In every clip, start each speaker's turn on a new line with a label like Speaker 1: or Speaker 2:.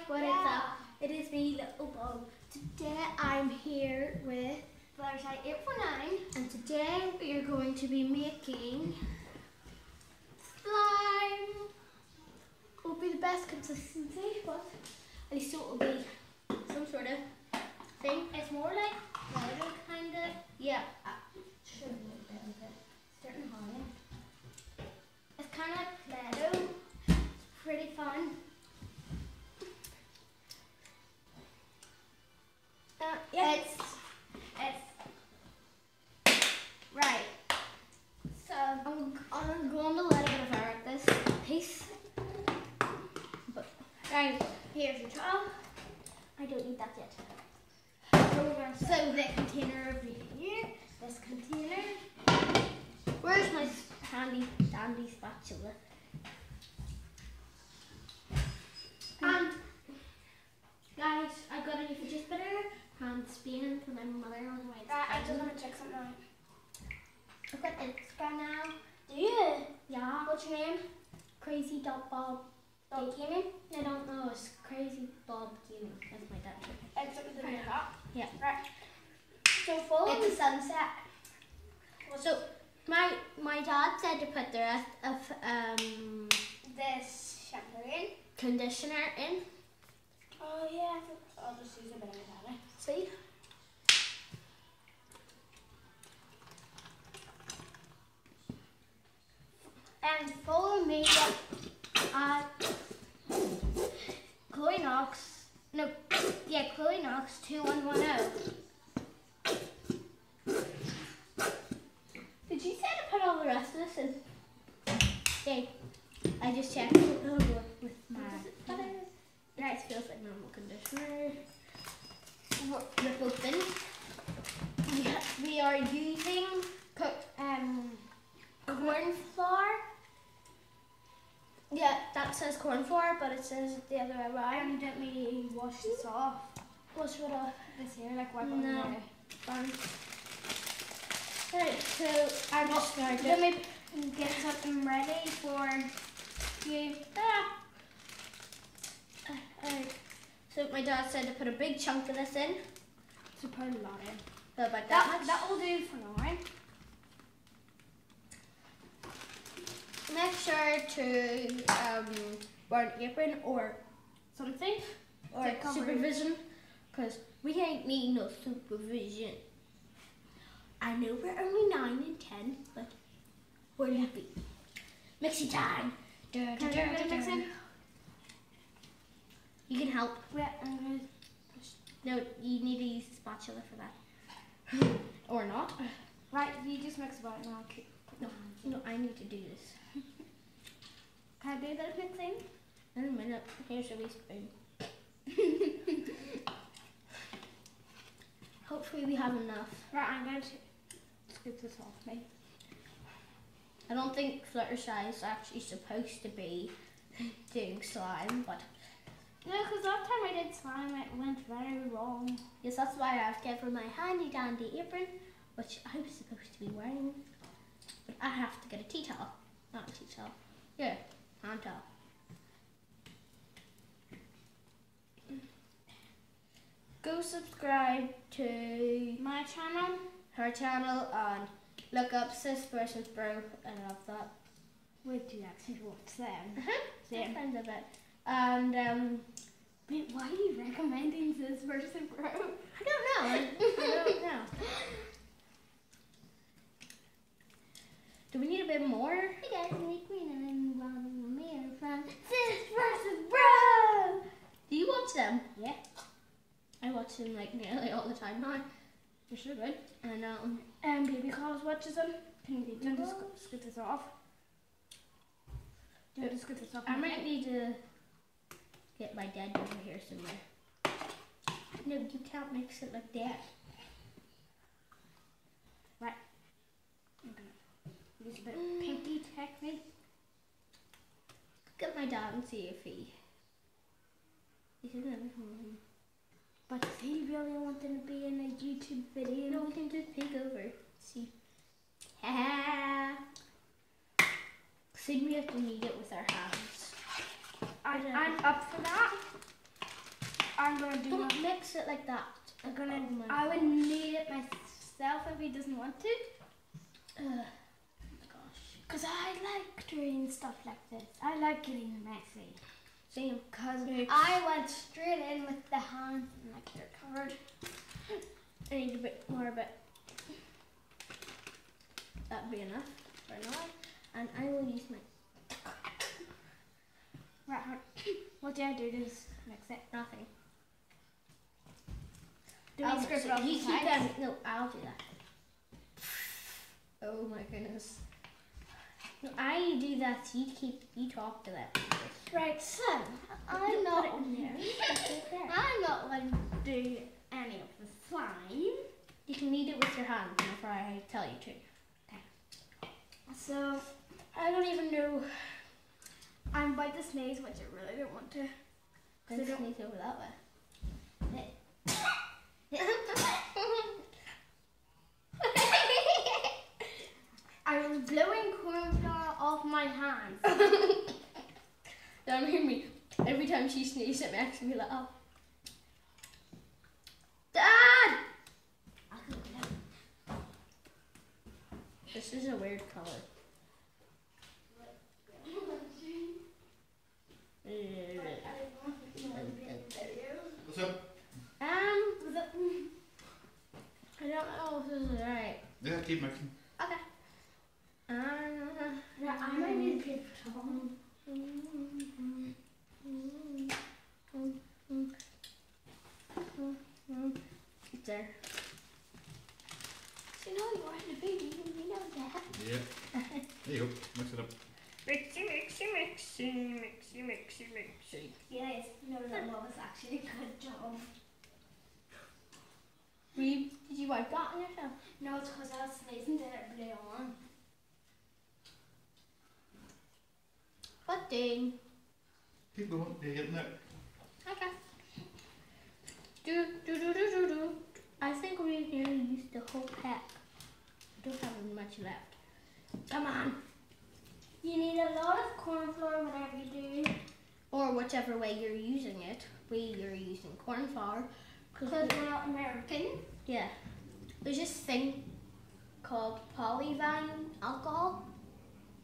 Speaker 1: what is up? It is me, Little Bob. Today I'm here with
Speaker 2: Fluttershy 849,
Speaker 1: and today we are going to be making slime. It will be the best consistency, but at least it will be some sort of thing.
Speaker 2: it's more like powder kind of.
Speaker 1: Yeah.
Speaker 2: Should be a bit of it. Starting hard. It's kind of like Play-Doh. It's pretty fun.
Speaker 1: Yeah.
Speaker 2: It's right. So
Speaker 1: I'm going to let a bit of air at this piece. But
Speaker 2: right, here's your top.
Speaker 1: I don't need that yet.
Speaker 2: So the container over here. This container.
Speaker 1: Where's my handy dandy spatula?
Speaker 2: And
Speaker 1: Guys, I got a new fidget spinner. Hand spinning for my mother on the way.
Speaker 2: I just want to check something out.
Speaker 1: I've got Instagram now.
Speaker 2: Do you?
Speaker 1: Yeah.
Speaker 2: What's your name?
Speaker 1: Crazy Bob.
Speaker 2: Bob Gaming?
Speaker 1: I don't know. It's Crazy Bob Gaming. That's my dad.
Speaker 2: It's something to do with that.
Speaker 1: Yeah.
Speaker 2: Right. So follow
Speaker 1: It's
Speaker 2: the sunset.
Speaker 1: So my dad said to put the rest of
Speaker 2: This shampoo in.
Speaker 1: conditioner in.
Speaker 2: Oh yeah, I'll just use a bit of that.
Speaker 1: See?
Speaker 2: And follow me at Chloe Knox. No, yeah, Chloe Knox 2110.
Speaker 1: Did you say to put all the rest of this in? Okay. I just checked it over with my Nice, feels like normal conditioner. Rip open.
Speaker 2: We are using corn flour.
Speaker 1: Yeah, that says corn flour, but it says it the other way around.
Speaker 2: And let me wash this off.
Speaker 1: Wash it off.
Speaker 2: This here, like wipe
Speaker 1: No.
Speaker 2: on
Speaker 1: Fine. Right, so I'm just going to
Speaker 2: Let me get something ready for you.
Speaker 1: Alright. So my dad said to put a big chunk of this in.
Speaker 2: To put a lot in.
Speaker 1: So about that much.
Speaker 2: That will do for now.
Speaker 1: Make sure to wear an apron or something, or
Speaker 2: To cover
Speaker 1: supervision, because we ain't need no supervision. I know we're only 9 and 10, but we're happy. Mixing time.
Speaker 2: Can I do a bit of mixing?
Speaker 1: You can help.
Speaker 2: Yeah, I'm gonna push.
Speaker 1: No, you need to use the spatula for that. Or not.
Speaker 2: Right, you just mix about it and I'll keep.
Speaker 1: No, I need to do this.
Speaker 2: Can I do a bit of mixing?
Speaker 1: In a minute. Here's a wee spoon. Hopefully we have enough.
Speaker 2: Right, I'm going to scoop this off me.
Speaker 1: I don't think Fluttershy is actually supposed to be doing slime, but
Speaker 2: No, because last time I did slime, it went very wrong.
Speaker 1: yes, that's why I've given my handy dandy apron, which I was supposed to be wearing. But I have to get a tea towel. Not a tea towel. Yeah, hand towel. Go subscribe to
Speaker 2: My channel.
Speaker 1: her channel and look up Sis versus Bro. I love that.
Speaker 2: Wait, do you actually watch them?
Speaker 1: Same kind of it. And
Speaker 2: Wait, why are you recommending this versus Bro?
Speaker 1: I don't know. I don't know. Do we need a bit more?
Speaker 2: Hey guys, Nick Green and I'm Amir from Sis versus Bro.
Speaker 1: Do you watch them?
Speaker 2: Yeah.
Speaker 1: I watch them like nearly all the time now. They're so good. And
Speaker 2: Baby Carlos watches them. Can you just scoot this off? Do you want to scoot this off?
Speaker 1: I might need to get my dad over here somewhere. No, you can't mix it like that.
Speaker 2: Right. I'm gonna use a bit of pinky technique.
Speaker 1: Get my dad and see if he's in the living room.
Speaker 2: But if he really wanted to be in a YouTube video,
Speaker 1: No, we can just peek over. See. Soon we have to knead it with our hands.
Speaker 2: I'm up for that. I'm gonna do
Speaker 1: Don't
Speaker 2: that.
Speaker 1: mix it like that.
Speaker 2: I'm gonna.
Speaker 1: Oh my
Speaker 2: I would
Speaker 1: gosh.
Speaker 2: knead it myself if he doesn't want to.
Speaker 1: Oh my gosh.
Speaker 2: Cause I like doing stuff like this. I like getting messy.
Speaker 1: Same.
Speaker 2: Cause
Speaker 1: Mix.
Speaker 2: I went straight in with the hands and like they're covered.
Speaker 1: I need a bit more of it. That'd be enough for now. And I will use my
Speaker 2: Right. What do I do to mix it?
Speaker 1: nothing.
Speaker 2: Do we scrape it off
Speaker 1: you
Speaker 2: the
Speaker 1: keep
Speaker 2: sides?
Speaker 1: them. No, I'll do that. Oh my goodness. No, I do that. You talk to that.
Speaker 2: Right. So I'm
Speaker 1: Put
Speaker 2: not.
Speaker 1: it in there. Put it there.
Speaker 2: I'm not going to do any of the slime.
Speaker 1: You can knead it with your hands before I tell you to.
Speaker 2: So
Speaker 1: I don't even know.
Speaker 2: I'm about to sneeze, which I really don't want to.
Speaker 1: Let's sneeze over that way.
Speaker 2: I was blowing corn flour off my hands.
Speaker 1: Don't hear me. Every time she sneezes, it makes me laugh. Dad! This is a weird color.
Speaker 3: What's up?
Speaker 1: I don't know if this is right.
Speaker 3: Yeah, keep mixing.
Speaker 1: Okay.
Speaker 2: I might need a paper towel.
Speaker 1: It's there.
Speaker 2: You know you are the baby, you know that.
Speaker 3: Yeah. There you go. Mix it up.
Speaker 1: Mixy, mixy, mixy, mixy, mixy, mixy.
Speaker 2: Yes, no, that was actually a good job.
Speaker 1: Did you wipe that on yourself?
Speaker 2: No, it's because I was sneezing that it blew on.
Speaker 1: What thing?
Speaker 3: Keep going. You're getting it.
Speaker 1: Okay. Do. I think we nearly used the whole pack. Don't have much left. Come on.
Speaker 2: You need a lot of corn flour whenever you do.
Speaker 1: Or whichever way you're using it. You're using corn flour.
Speaker 2: Because we're not American.
Speaker 1: Yeah. There's this thing called polyvinyl alcohol.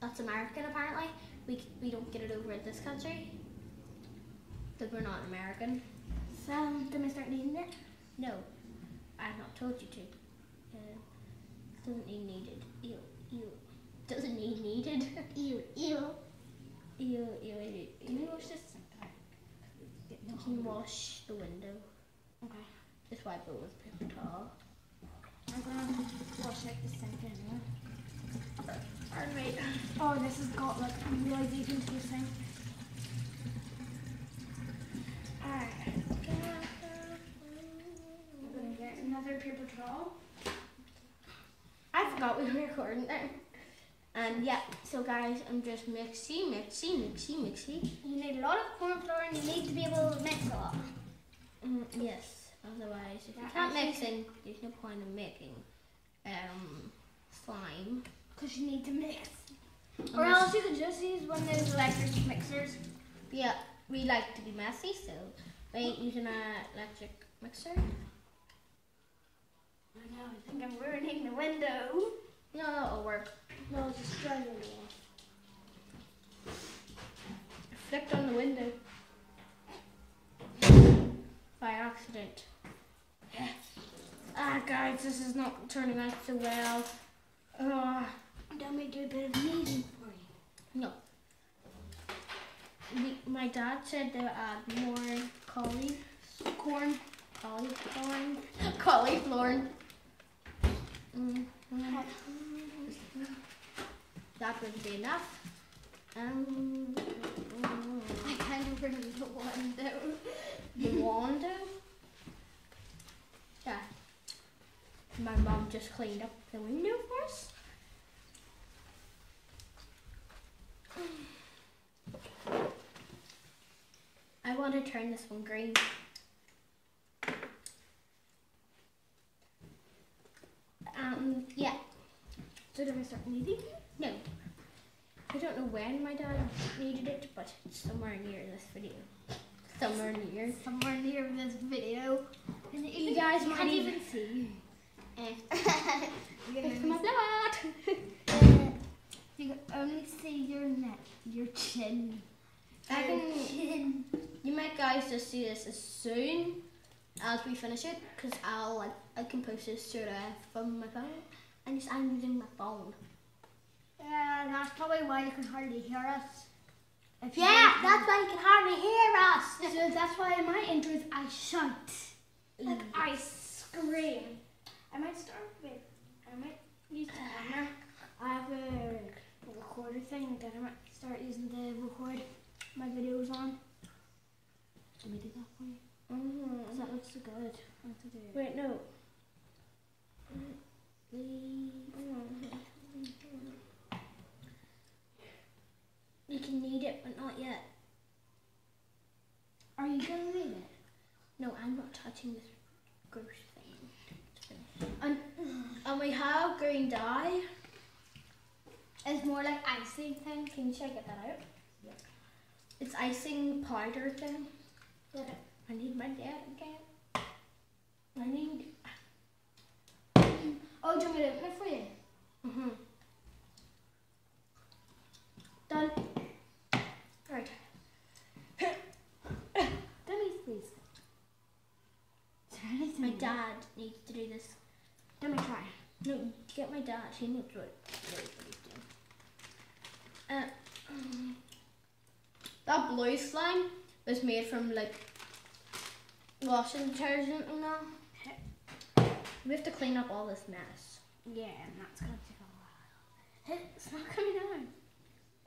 Speaker 1: That's American apparently. We don't get it over in this country. Because we're not American.
Speaker 2: So, do we start needing it?
Speaker 1: No. I've not told you to. Doesn't need needed. Ew. Doesn't need needed.
Speaker 2: Ew.
Speaker 1: Ew.
Speaker 2: Can you wash this?
Speaker 1: You can wash the window.
Speaker 2: Okay.
Speaker 1: Just wipe it with paper towel.
Speaker 2: I'm gonna wash like the sink anyway.
Speaker 1: Pardon me.
Speaker 2: Oh, this has got like really deep into the sink. Alright. I'm gonna get another paper towel.
Speaker 1: I forgot we were recording there. And yeah, so guys, I'm just mixy.
Speaker 2: You need a lot of corn flour and you need to be able to mix a lot.
Speaker 1: Yes, otherwise if you
Speaker 2: Yeah,
Speaker 1: can't
Speaker 2: I
Speaker 1: mix in, there's no point in making slime.
Speaker 2: Because you need to mix. Or else you could just use one of those electric mixers.
Speaker 1: Yeah, we like to be messy, so we ain't using an electric mixer.
Speaker 2: I know, I think I'm ruining the window.
Speaker 1: No, it'll work.
Speaker 2: No, it's just drying it off.
Speaker 1: I flicked on the window. By accident. Ah, guys, this is not turning out so well.
Speaker 2: Let me do a bit of kneading for you.
Speaker 1: No. My dad said to add more cauliflower. That would be enough.
Speaker 2: I kind of ruined the window.
Speaker 1: The window. Yeah. My mom just cleaned up the window for us. I want to turn this one green. Yeah.
Speaker 2: So do we start kneading?
Speaker 1: No. I don't know when my dad needed it, but it's somewhere near this video. somewhere near this video.
Speaker 2: And
Speaker 1: You guys
Speaker 2: can't
Speaker 1: might
Speaker 2: even see.
Speaker 1: It's my blood.
Speaker 2: You can only see your neck, your chin.
Speaker 1: Chin. You might guys just see this as soon as we finish it, because I can post this straight away from my phone, and I'm using my phone.
Speaker 2: Yeah, that's probably why you can hardly hear us.
Speaker 1: Yeah, that's why you can hardly hear us.
Speaker 2: So that's why in my intros I shout. Like I scream. I might use the hammer. I have a recorder thing, then I might start using the record my videos on. Let me do that for you. Because that looks so good. I want to do it.
Speaker 1: Wait, no. You can knead it, but not yet.
Speaker 2: Are you going to read it?
Speaker 1: No, I'm not touching this gross thing. And we have green dye.
Speaker 2: It's more like icing thing.
Speaker 1: Can you check that out?
Speaker 2: Yeah.
Speaker 1: It's icing powder thing.
Speaker 2: Yeah.
Speaker 1: I need my dad again. I need.
Speaker 2: Oh, do you want me to open it for you?
Speaker 1: Done. Right.
Speaker 2: Dummies, please. Is there anything
Speaker 1: My
Speaker 2: in there?
Speaker 1: dad needs to do this.
Speaker 2: Let me try.
Speaker 1: No, get my dad. He knows what he's doing. That blue slime was made from like washing detergent and all. We have to clean up all this mess.
Speaker 2: Yeah, and that's going to take a while. It's not coming out.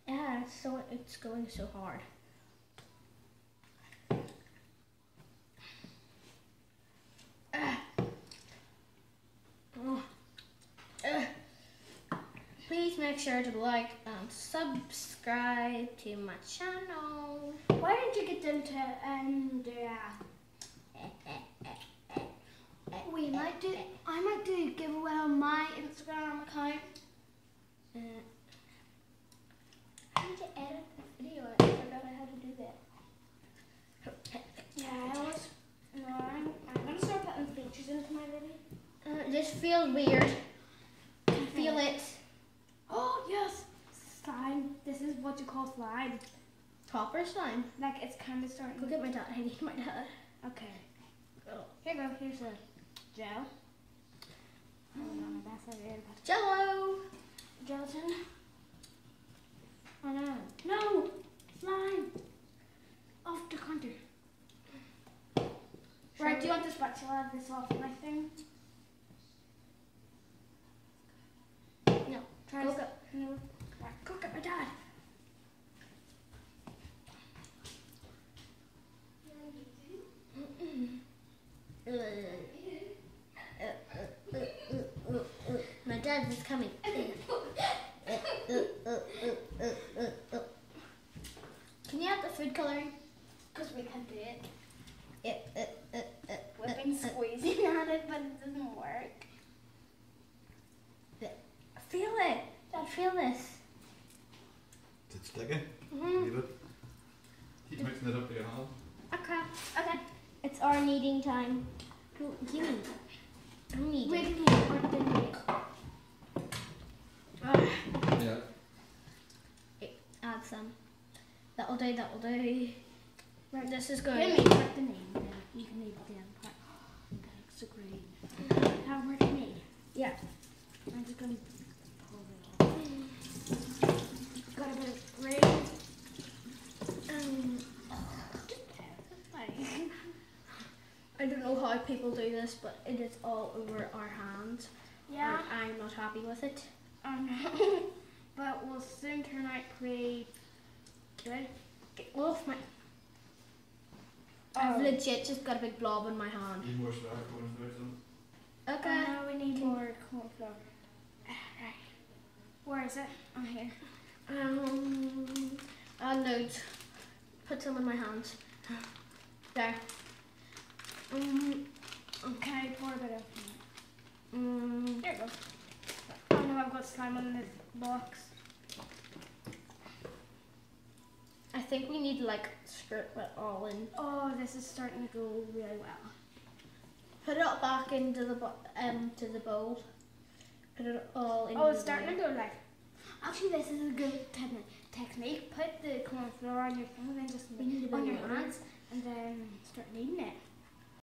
Speaker 1: Yeah, it's going so hard. Please make sure to like and subscribe to my channel.
Speaker 2: Why don't you get them to I might do a giveaway on my Instagram account.
Speaker 1: How did you edit the video? I forgot how to do that.
Speaker 2: Yeah, I'm gonna start putting features into my video.
Speaker 1: This feels weird. I feel it.
Speaker 2: Oh yes, slime. This is what you call slime.
Speaker 1: Copper slime.
Speaker 2: Like it's kind of starting.
Speaker 1: Go get my dad. I need my dad.
Speaker 2: Okay. Here you go. Here's a gel.
Speaker 1: Jello.
Speaker 2: Gelatin. Oh no. No! Slime! Off the counter. Right, do you want the spatula this off my thing?
Speaker 1: No.
Speaker 2: Try
Speaker 1: Go
Speaker 2: to
Speaker 1: get.
Speaker 2: no. Right, go get my dad.
Speaker 1: My dad is coming. Can you have the food coloring?
Speaker 2: Because we can do it. We've been squeezing at it, but it doesn't work.
Speaker 1: Feel it. Dad, feel this.
Speaker 3: Is it sticky? Leave it. Keep mixing it up with your hand.
Speaker 1: Okay. Okay. It's our kneading time. Give me. I'm kneading.
Speaker 2: We can work the meat.
Speaker 3: Yeah.
Speaker 1: Add some. That'll do. That'll do. Right. This is good.
Speaker 2: Let me put the name there. You can leave the other part. That looks so great. How work me?
Speaker 1: Yeah.
Speaker 2: I'm just gonna pull it off. Got a bit of gravy.
Speaker 1: I don't know how people do this, but it is all over our hands.
Speaker 2: Yeah.
Speaker 1: And I'm not happy with it.
Speaker 2: But we'll soon turn out pretty good.
Speaker 1: Get off my. I've legit just got a big blob in my hand.
Speaker 3: Need more flour, cornstarch, some.
Speaker 1: Okay.
Speaker 2: Now we need more corn flour. Right. Where is it? Oh, here.
Speaker 1: Add loads. Put some in my hands. There.
Speaker 2: Okay, pour a bit of.
Speaker 1: There you go.
Speaker 2: Oh no, I've got slime on this box.
Speaker 1: I think think we need to like squirt it all in.
Speaker 2: Oh, this is starting to go really well.
Speaker 1: Put it back into the to the bowl. Put it all in.
Speaker 2: Oh, it's starting to go like. Actually, this is a good technique. Put the corn flour on your finger, then just on your hands, and then start kneading it.